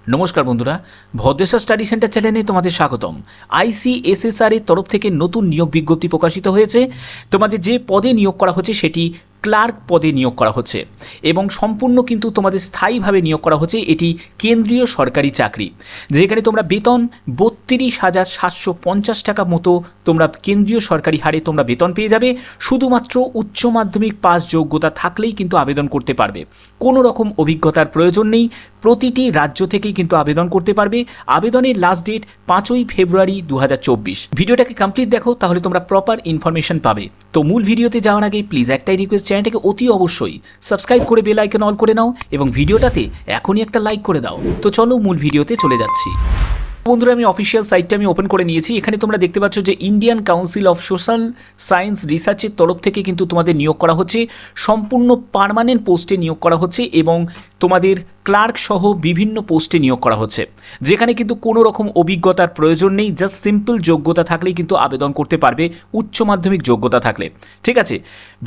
নমস্কার বন্ধুরা, Bhadreswar study centre চ্যানেলে তোমাদের স্বাগতম। ICSSR এর তরফ থেকে নতুন নিয়োগ বিজ্ঞপ্তি প্রকাশিত হয়েছে। তোমাদের যে পদে নিয়োগ করা হচ্ছে সেটি ক্লার্ক পদে নিয়োগ করা হচ্ছে এবং সম্পূর্ণ কিন্তু তোমাদের স্থায়ীভাবে নিয়োগ করা হচ্ছে। এটি কেন্দ্রীয় সরকারি চাকরি, যেখানে তোমরা বেতন 32,750 টাকা মতো তোমরা কেন্দ্রীয় সরকারি হারে তোমরা বেতন পেয়ে যাবে। শুধুমাত্র উচ্চ মাধ্যমিক পাস যোগ্যতা থাকলেই কিন্তু আবেদন করতে পারবে, কোনো রকম অভিজ্ঞতার প্রয়োজন নেই। প্রতিটি রাজ্য থেকেই কিন্তু আবেদন করতে পারবে। আবেদনের লাস্ট ডেট 5ই ফেব্রুয়ারি 2024। ভিডিওটাকে কমপ্লিট দেখো, তাহলে তোমরা প্রপার ইনফরমেশন পাবে। তো মূল ভিডিওতে যাওয়ার আগে প্লিজ একটাই রিকোয়েস্ট, চ্যানেলটাকে অতি অবশ্যই সাবস্ক্রাইব করে বেল আইকন অল করে নাও এবং ভিডিওটাতে এখনই একটা লাইক করে দাও। তো চলো মূল ভিডিওতে চলে যাচ্ছি। বন্ধুরা, আমি অফিসিয়াল সাইটটা আমি ওপেন করে নিয়েছি। এখানে তোমরা দেখতে পাচ্ছ যে Indian council of social science রিসার্চের তরফ থেকে কিন্তু তোমাদের নিয়োগ করা হচ্ছে। সম্পূর্ণ পার্মানেন্ট পোস্টে নিয়োগ করা হচ্ছে এবং তোমাদের ক্লার্ক সহ বিভিন্ন পোস্টে নিয়োগ করা হচ্ছে, যেখানে কিন্তু কোনো রকম অভিজ্ঞতার প্রয়োজন নেই। জাস্ট সিম্পল যোগ্যতা থাকলেই কিন্তু আবেদন করতে পারবে, উচ্চ মাধ্যমিক যোগ্যতা থাকলে। ঠিক আছে,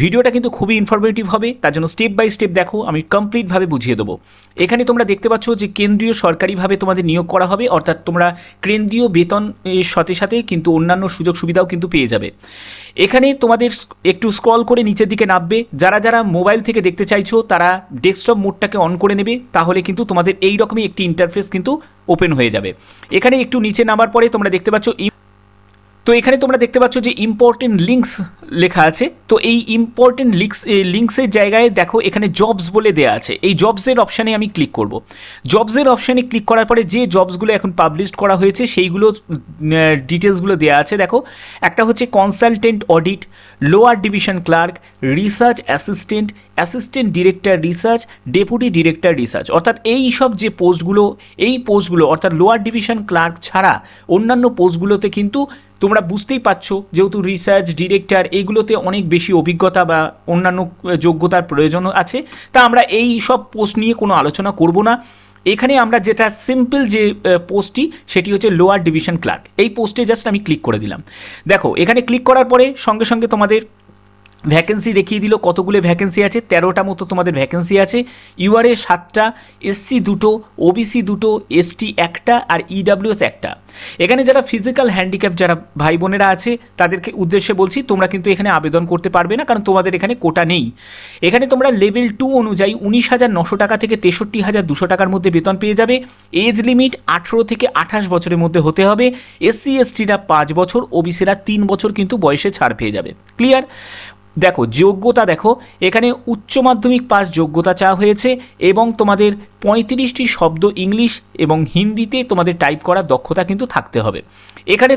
ভিডিওটা কিন্তু খুবই ইনফরমেটিভ হবে, তার জন্য স্টেপ বাই স্টেপ দেখো, আমি কমপ্লিটভাবে বুঝিয়ে দেবো। এখানে তোমরা দেখতে পাচ্ছ যে কেন্দ্রীয় সরকারিভাবে তোমাদের নিয়োগ করা হবে, অর্থাৎ তোমরা কেন্দ্রীয় বেতন এর সাথে সাথে কিন্তু অন্যান্য সুযোগ সুবিধাও কিন্তু পেয়ে যাবে। এখানে তোমাদের একটু স্ক্রল করে নিচের দিকে নামবে। যারা যারা মোবাইল থেকে দেখতে চাইছো তারা ডেস্কটপ মোডটাকে অন করে নেবে, তাহলে কিন্তু তোমাদের এই রকমই একটি ইন্টারফেস কিন্তু ওপেন হয়ে যাবে। এখানে একটু নিচে নামার পরে তোমরা দেখতে পাচ্ছ এখানে তোমরা দেখতে পাচ্ছ যে ইম্পর্টেন্ট লিঙ্কস লেখা আছে। তো এই ইম্পর্টেন্ট লিঙ্কসের জায়গায় দেখো এখানে জবস বলে দেওয়া আছে। এই জবসের অপশানে আমি ক্লিক করব। জবসের অপশানে ক্লিক করার পরে যে জবসগুলো এখন পাবলিশ করা হয়েছে সেইগুলো ডিটেলসগুলো দেওয়া আছে। দেখো, একটা হচ্ছে consultant audit, lower division clerk, research assistant, assistant director research, deputy director research. অর্থাৎ এই সব যে পোস্টগুলো অর্থাৎ লোয়ার ডিভিশন ক্লার্ক ছাড়া অন্যান্য পোস্টগুলোতে কিন্তু তোমরা বুঝতেই পারছো, যেহেতু রিসার্চ ডিরেক্টর এগুলোতে অনেক বেশি অভিজ্ঞতা বা অন্যান্য যোগ্যতার প্রয়োজন আছে। তা আমরা এই সব পোস্ট নিয়ে কোনো আলোচনা করব না। এখানে আমরা যেটা সিম্পল যে পোস্টটি সেটি হচ্ছে লোয়ার ডিভিশন ক্লার্ক। এই পোস্টে জাস্ট আমি ক্লিক করে দিলাম। দেখো, এখানে ক্লিক করার পরে সঙ্গে সঙ্গে তোমাদের ভ্যাকেন্সি দেখিয়ে দিল। কতগুলো ভ্যাকেন্সি আছে? 13টা মতো তোমাদের ভ্যাকেন্সি আছে। ইউআরএ 7টা, এসসি 2টো, ওবিসি 2টো, এসটি 1টা আর ইডাব্লিউএস 1টা। এখানে যারা ফিজিক্যাল হ্যান্ডিক্যাপ যারা ভাই বোনেরা আছে তাদেরকে উদ্দেশ্যে বলছি, তোমরা কিন্তু এখানে আবেদন করতে পারবে না, কারণ তোমাদের এখানে কোটা নেই। এখানে তোমরা লেভেল 2 অনুযায়ী 19,900 টাকা থেকে 63,200 টাকার মধ্যে বেতন পেয়ে যাবে। এজ লিমিট 18 থেকে 28 বছরের মধ্যে হতে হবে। এসসি এসটিরা 5 বছর, ওবিসিরা 3 বছর কিন্তু বয়সে ছাড় পেয়ে যাবে। ক্লিয়ার? দেখো যোগ্যতা, দেখো এখানে উচ্চ মাধ্যমিক পাস যোগ্যতা চাওয়া হয়েছে এবং তোমাদের 35টি শব্দ ইংলিশ এবং হিন্দিতে তোমাদের টাইপ করার দক্ষতা কিন্তু থাকতে হবে। এখানে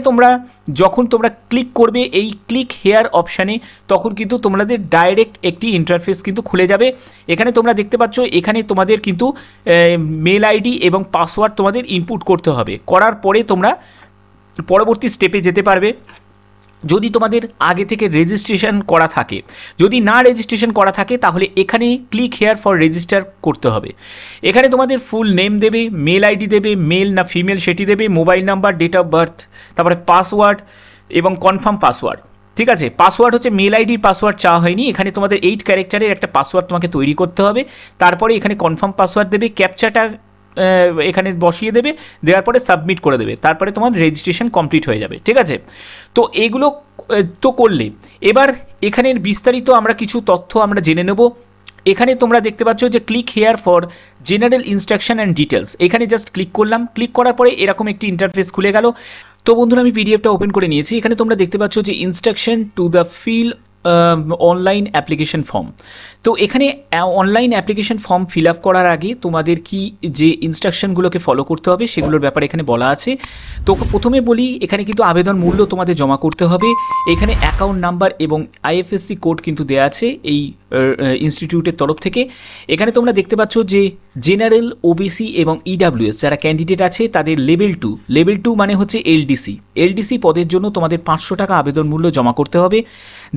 যখন তোমরা ক্লিক করবে এই ক্লিক হেয়ার অপশানে, তখন কিন্তু তোমাদের ডাইরেক্ট একটি ইন্টারফেস কিন্তু খুলে যাবে। এখানে তোমরা দেখতে পাচ্ছ এখানে তোমাদের কিন্তু মেল আইডি এবং পাসওয়ার্ড তোমাদের ইনপুট করতে হবে। করার পরে তোমরা পরবর্তী স্টেপে যেতে পারবে। যদি তোমাদের আগে থেকে রেজিস্ট্রেশন করা থাকে, যদি না রেজিস্ট্রেশন করা থাকে তাহলে এখানে ক্লিক হেয়ার ফর রেজিস্টার করতে হবে। এখানে তোমাদের ফুল নেম দেবে, মেল আইডি দেবে, মেল না ফিমেল সেটি দেবে, mobile number, date of birth, তারপরে পাসওয়ার্ড এবং কনফার্ম পাসওয়ার্ড। ঠিক আছে, পাসওয়ার্ড হচ্ছে মেল আইডির পাসওয়ার্ড চাওয়া হয়নি। এখানে তোমাদের 8 ক্যারেক্টারের একটা পাসওয়ার্ড তোমাকে তৈরি করতে হবে। তারপরে এখানে কনফার্ম পাসওয়ার্ড দেবে, ক্যাপচাটা এখানে বসিয়ে দেবে, দেওয়ার পরে সাবমিট করে দেবে। তারপরে তোমার রেজিস্ট্রেশন কমপ্লিট হয়ে যাবে। ঠিক আছে, তো এইগুলো তো করলে এবার এখানের বিস্তারিত আমরা কিছু তথ্য আমরা জেনে নেব। এখানে তোমরা দেখতে পাচ্ছ যে click here for general instruction and details. এখানে জাস্ট ক্লিক করলাম। ক্লিক করার পরে এরকম একটি ইন্টারফেস খুলে গেল। তো বন্ধুরা, আমি পিডিএফটা ওপেন করে নিয়েছি। এখানে তোমরা দেখতে পাচ্ছ যে instruction to the fill online application form. তো এখানে online application form fill up করার আগে তোমাদের কি যে ইনস্ট্রাকশনগুলোকে ফলো করতে হবে সেগুলোর ব্যাপারে এখানে বলা আছে। তো প্রথমে বলি, এখানে কিন্তু আবেদন মূল্য তোমাদের জমা করতে হবে। এখানে অ্যাকাউন্ট নাম্বার এবং আইএফএসসি কোড কিন্তু দেওয়া আছে এই ইনস্টিটিউটের তরফ থেকে। এখানে তোমরা দেখতে পাচ্ছ যে জেনারেল, ওবিসি এবং ইডাব্লিউএস যারা ক্যান্ডিডেট আছে তাদের লেভেল 2 মানে হচ্ছে এলডিসি পদের জন্য তোমাদের 500 টাকা আবেদন মূল্য জমা করতে হবে।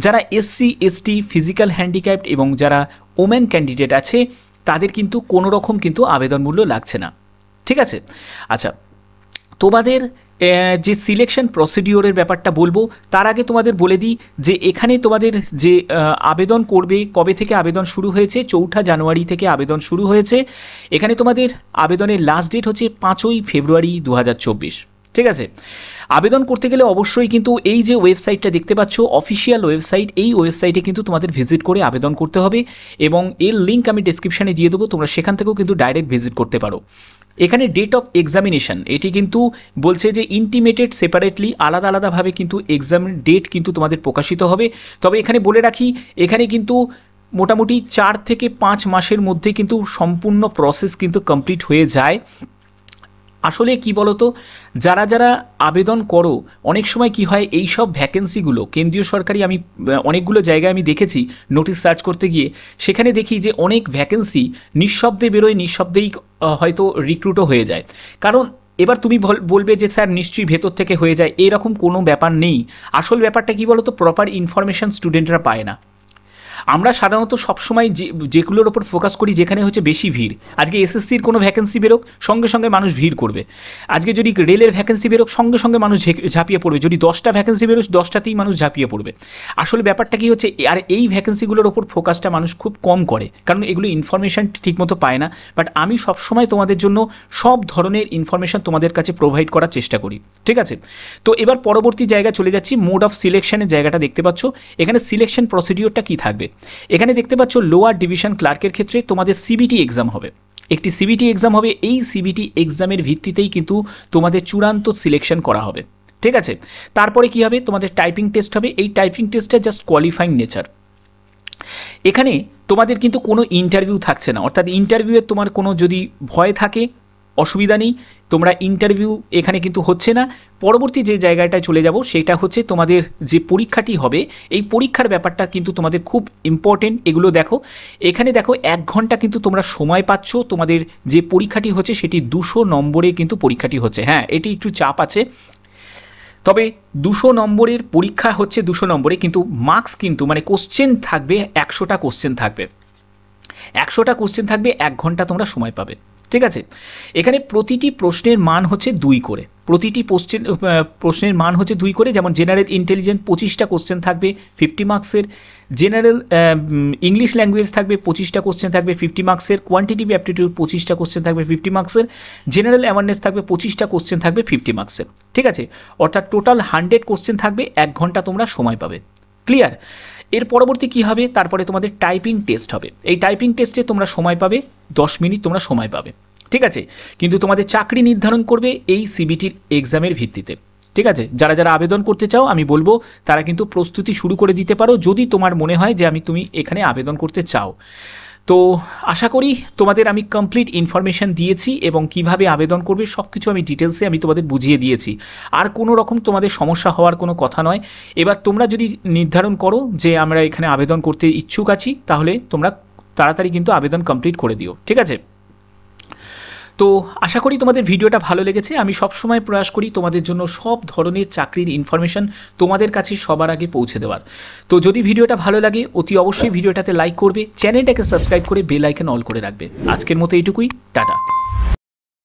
যারা এসসি এসটি, ফিজিক্যাল হ্যান্ডিক্যাপড এবং যারা ওমেন ক্যান্ডিডেট আছে তাদের কিন্তু কোনো রকম কিন্তু আবেদন মূল্য লাগছে না। ঠিক আছে, আচ্ছা, তোমাদের যে সিলেকশন প্রসিডিওরের ব্যাপারটা বলবো তার আগে তোমাদের বলে দিই যে এখানে তোমাদের যে আবেদন করবে, কবে থেকে আবেদন শুরু হয়েছে, 4 জানুয়ারি থেকে আবেদন শুরু হয়েছে। এখানে তোমাদের আবেদনের লাস্ট ডেট হচ্ছে 5 ফেব্রুয়ারি 2024। ঠিক আছে, আবেদন করতে গেলে অবশ্যই কিন্তু এই যে ওয়েবসাইটটা দেখতে পাচ্ছ অফিসিয়াল ওয়েবসাইট, এই ওয়েবসাইটে কিন্তু তোমাদের ভিজিট করে আবেদন করতে হবে এবং এর লিঙ্ক আমি ডেসক্রিপশানে দিয়ে দেবো, তোমরা সেখান থেকেও কিন্তু ডাইরেক্ট ভিজিট করতে পারো। এখানে ডেট অফ এক্সামিনেশন এটি কিন্তু বলছে যে ইন্টিমেটেড সেপারেটলি, আলাদা আলাদাভাবে কিন্তু এক্সামের ডেট কিন্তু তোমাদের প্রকাশিত হবে। তবে এখানে বলে রাখি, এখানে কিন্তু মোটামুটি 4 থেকে 5 মাসের মধ্যে কিন্তু সম্পূর্ণ প্রসেস কিন্তু কমপ্লিট হয়ে যায়। আসলে কি বলতো, যারা যারা আবেদন করো অনেক সময় কি হয়, এই সব ভ্যাকেন্সিগুলো কেন্দ্রীয় সরকারি, আমি অনেকগুলো জায়গায় আমি দেখেছি নোটিশ সার্চ করতে গিয়ে, সেখানে দেখি যে অনেক ভ্যাকেন্সি নিঃশব্দে বেরোয়, নিঃশব্দেই হয়তো রিক্রুটও হয়ে যায়। কারণ এবার তুমি বলবে যে স্যার নিশ্চয়ই ভেতর থেকে হয়ে যায়, এরকম কোনো ব্যাপার নেই। আসল ব্যাপারটা কি বলতো, প্রপার ইনফরমেশান স্টুডেন্টরা পায় না। আমরা সাধারণত সবসময় যেগুলোর ওপর ফোকাস করি যেখানে হচ্ছে বেশি ভিড়। আজকে এসএসসির কোনো ভ্যাকেন্সি বেরোক, সঙ্গে সঙ্গে মানুষ ভিড় করবে। আজকে যদি রেলের ভ্যাকেন্সি বেরোক, সঙ্গে সঙ্গে মানুষ ঝাঁপিয়ে পড়বে। যদি 10টা ভ্যাকেন্সি বেরোক, 10টাতেই মানুষ ঝাঁপিয়ে পড়বে। আসলে ব্যাপারটা কী হচ্ছে, আর এই ভ্যাকেন্সিগুলোর ওপর ফোকাসটা মানুষ খুব কম করে, কারণ এগুলো ইনফরমেশান ঠিকমতো পায় না। বাট আমি সবসময় তোমাদের জন্য সব ধরনের ইনফরমেশান তোমাদের কাছে প্রোভাইড করার চেষ্টা করি। ঠিক আছে, তো এবার পরবর্তী জায়গা চলে যাচ্ছি, মোড অফ সিলেকশনের জায়গাটা দেখতে পাচ্ছ। এখানে সিলেকশন প্রসিডিওরটা কী থাকবে, এখানে দেখতে পাচ্ছ লোয়ার ডিভিশন ক্লার্কের ক্ষেত্রে তোমাদের সিবিটি এক্সাম হবে, একটি সিবিটি এক্সাম হবে। এই সিবিটি এক্সামের ভিত্তিতেই কিন্তু তোমাদের চূড়ান্ত সিলেকশন করা হবে। ঠিক আছে, তারপরে কি হবে, তোমাদের টাইপিং টেস্ট হবে। এই টাইপিং টেস্টটা জাস্ট কোয়ালিফাইং নেচার। এখানে তোমাদের কিন্তু কোনো ইন্টারভিউ থাকছে না, অর্থাৎ ইন্টারভিউয়ে তোমার কোনো যদি ভয় থাকে অসুবিধা নেই, তোমরা ইন্টারভিউ এখানে কিন্তু হচ্ছে না। পরবর্তী যে জায়গাটায় চলে যাব সেটা হচ্ছে তোমাদের যে পরীক্ষাটি হবে, এই পরীক্ষার ব্যাপারটা কিন্তু তোমাদের খুব ইম্পর্টেন্ট। এগুলো দেখো, এখানে দেখো 1 ঘন্টা কিন্তু তোমরা সময় পাচ্ছ। তোমাদের যে পরীক্ষাটি হচ্ছে সেটি 200 নম্বরে কিন্তু পরীক্ষাটি হচ্ছে। হ্যাঁ, এটি একটু চাপ আছে, তবে 200 নম্বরের পরীক্ষা হচ্ছে 200 নম্বরে, কিন্তু মার্কস কিন্তু মানে কোশ্চেন থাকবে 100টা কোশ্চেন থাকবে, 100টা কোশ্চেন থাকবে, 1 ঘন্টা তোমরা সময় পাবে। ঠিক আছে, এখানে প্রতিটি প্রশ্নের মান হচ্ছে 2 করে, প্রতিটি প্রশ্নের মান হচ্ছে 2 করে। যেমন জেনারেল ইন্টেলিজেন্স 25টা কোশ্চেন থাকবে 50 মার্কসের, জেনারেল ইংলিশ ল্যাঙ্গুয়েজ থাকবে 25টা কোশ্চেন থাকবে 50 মার্কসের, কোয়ান্টিটিভ অ্যাপটিটিউড 25টা কোশ্চেন থাকবে 50 মার্কসের, জেনারেল অ্যাওয়ারনেস থাকবে 25টা কোশ্চেন থাকবে 50 মার্কসের। ঠিক আছে, অর্থাৎ টোটাল 100 কোশ্চেন থাকবে, 1 ঘন্টা তোমরা সময় পাবে। ক্লিয়ার? এর পরবর্তী কী হবে, তারপরে তোমাদের টাইপিং টেস্ট হবে। এই টাইপিং টেস্টে তোমরা সময় পাবে 10 মিনিট তোমরা সময় পাবে। ঠিক আছে, কিন্তু তোমাদের চাকরি নির্ধারণ করবে এই সিবিটির এক্সামের ভিত্তিতে। ঠিক আছে, যারা যারা আবেদন করতে চাও আমি বলবো তারা কিন্তু প্রস্তুতি শুরু করে দিতে পারো, যদি তোমার মনে হয় যে তুমি এখানে আবেদন করতে চাও। তো আশা করি তোমাদের আমি কমপ্লিট ইনফরমেশান দিয়েছি এবং কিভাবে আবেদন করবে সব কিছু আমি ডিটেলসে আমি তোমাদের বুঝিয়ে দিয়েছি। আর কোনো রকম তোমাদের সমস্যা হওয়ার কোনো কথা নয়। এবার তোমরা যদি নির্ধারণ করো যে আমরা এখানে আবেদন করতে ইচ্ছুক আছি, তাহলে তোমরা তাড়াতাড়ি কিন্তু আবেদন কমপ্লিট করে দিও। ঠিক আছে, তো আশা করি তোমাদের ভিডিওটা ভালো লেগেছে। আমি সবসময় প্রয়াস করি তোমাদের জন্য সব ধরনের চাকরির ইনফরমেশান তোমাদের কাছে সবার আগে পৌঁছে দেওয়ার। তো যদি ভিডিওটা ভালো লাগে অতি অবশ্যই ভিডিওটাতে লাইক করবে, চ্যানেলটাকে সাবস্ক্রাইব করে বেল আইকন অল করে রাখবে। আজকের মতো এইটুকুই, টাটা।